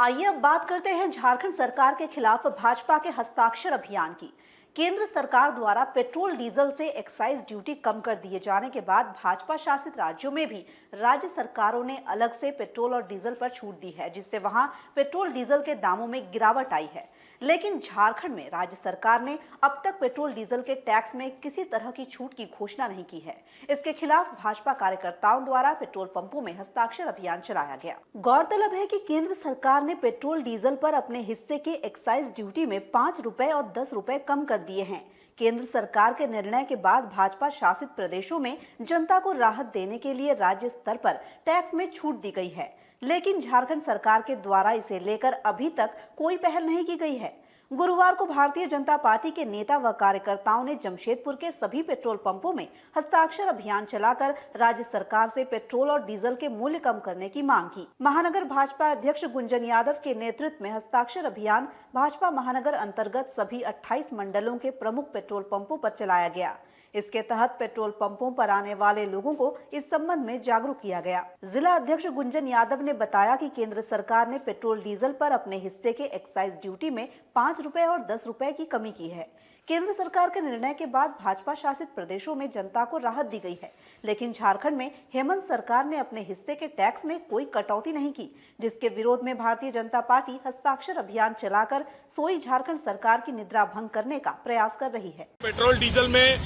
आइए अब बात करते हैं झारखंड सरकार के खिलाफ भाजपा के हस्ताक्षर अभियान की। केंद्र सरकार द्वारा पेट्रोल डीजल से एक्साइज ड्यूटी कम कर दिए जाने के बाद भाजपा शासित राज्यों में भी राज्य सरकारों ने अलग से पेट्रोल और डीजल पर छूट दी है, जिससे वहां पेट्रोल डीजल के दामों में गिरावट आई है। लेकिन झारखंड में राज्य सरकार ने अब तक पेट्रोल डीजल के टैक्स में किसी तरह की छूट की घोषणा नहीं की है। इसके खिलाफ भाजपा कार्यकर्ताओं द्वारा पेट्रोल पंपों में हस्ताक्षर अभियान चलाया गया। गौरतलब है कि केंद्र सरकार ने पेट्रोल डीजल पर अपने हिस्से के एक्साइज ड्यूटी में 5 रुपए और 10 रुपए कम कर दिए हैं। केंद्र सरकार के निर्णय के बाद भाजपा शासित प्रदेशों में जनता को राहत देने के लिए राज्य स्तर पर टैक्स में छूट दी गई है, लेकिन झारखंड सरकार के द्वारा इसे लेकर अभी तक कोई पहल नहीं की गई है। गुरुवार को भारतीय जनता पार्टी के नेता व कार्यकर्ताओं ने जमशेदपुर के सभी पेट्रोल पंपों में हस्ताक्षर अभियान चलाकर राज्य सरकार से पेट्रोल और डीजल के मूल्य कम करने की मांग की। महानगर भाजपा अध्यक्ष गुंजन यादव के नेतृत्व में हस्ताक्षर अभियान भाजपा महानगर अंतर्गत सभी 28 मंडलों के प्रमुख पेट्रोल पंपों पर चलाया गया। इसके तहत पेट्रोल पंपों पर आने वाले लोगों को इस संबंध में जागरूक किया गया। जिला अध्यक्ष गुंजन यादव ने बताया कि केंद्र सरकार ने पेट्रोल डीजल पर अपने हिस्से के एक्साइज ड्यूटी में 5 रुपए और 10 रुपए की कमी की है। केंद्र सरकार के निर्णय के बाद भाजपा शासित प्रदेशों में जनता को राहत दी गई है, लेकिन झारखंड में हेमंत सरकार ने अपने हिस्से के टैक्स में कोई कटौती नहीं की, जिसके विरोध में भारतीय जनता पार्टी हस्ताक्षर अभियान चलाकर सोई झारखंड सरकार की निद्रा भंग करने का प्रयास कर रही है। पेट्रोल डीजल में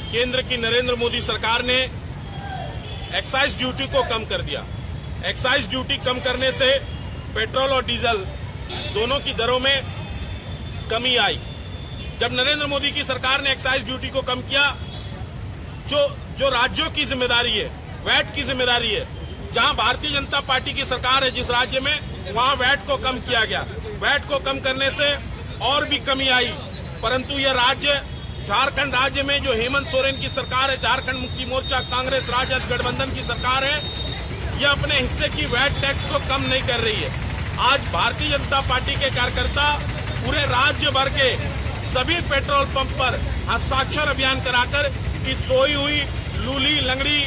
केंद्र की नरेंद्र मोदी सरकार ने एक्साइज ड्यूटी को कम कर दिया। एक्साइज ड्यूटी कम करने से पेट्रोल और डीजल दोनों की दरों में कमी आई। जब नरेंद्र मोदी की सरकार ने एक्साइज ड्यूटी को कम किया, जो राज्यों की जिम्मेदारी है, वैट की जिम्मेदारी है, जहां भारतीय जनता पार्टी की सरकार है जिस राज्य में, वहां वैट को कम किया गया। वैट को कम करने से और भी कमी आई, परंतु यह राज्य झारखंड राज्य में जो हेमंत सोरेन की सरकार है, झारखंड मुक्ति मोर्चा कांग्रेस राजद गठबंधन की सरकार है, यह अपने हिस्से की वैट टैक्स को कम नहीं कर रही है। आज भारतीय जनता पार्टी के कार्यकर्ता पूरे राज्य भर के सभी पेट्रोल पंप पर हस्ताक्षर अभियान कराकर इस सोई हुई लूली लंगड़ी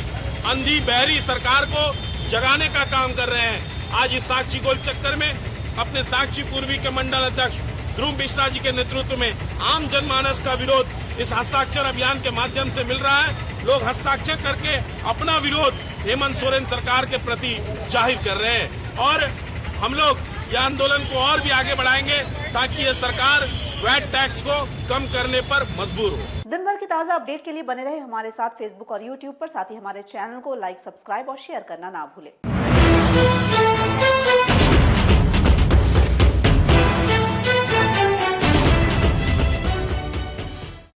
अंधी बहरी सरकार को जगाने का काम कर रहे हैं। आज इस साक्षी गोल चक्कर में अपने साक्षी पूर्वी के मंडल अध्यक्ष ध्रुव मिश्रा जी के नेतृत्व में आम जनमानस का विरोध इस हस्ताक्षर अभियान के माध्यम से मिल रहा है। लोग हस्ताक्षर करके अपना विरोध हेमंत सोरेन सरकार के प्रति जाहिर कर रहे हैं और हम लोग यह आंदोलन को और भी आगे बढ़ाएंगे ताकि ये सरकार वैट टैक्स को कम करने पर मजबूर हो। दिन भर की ताजा अपडेट के लिए बने रहे हमारे साथ फेसबुक और यूट्यूब पर, साथ ही हमारे चैनल को लाइक, सब्सक्राइब और शेयर करना ना भूलें।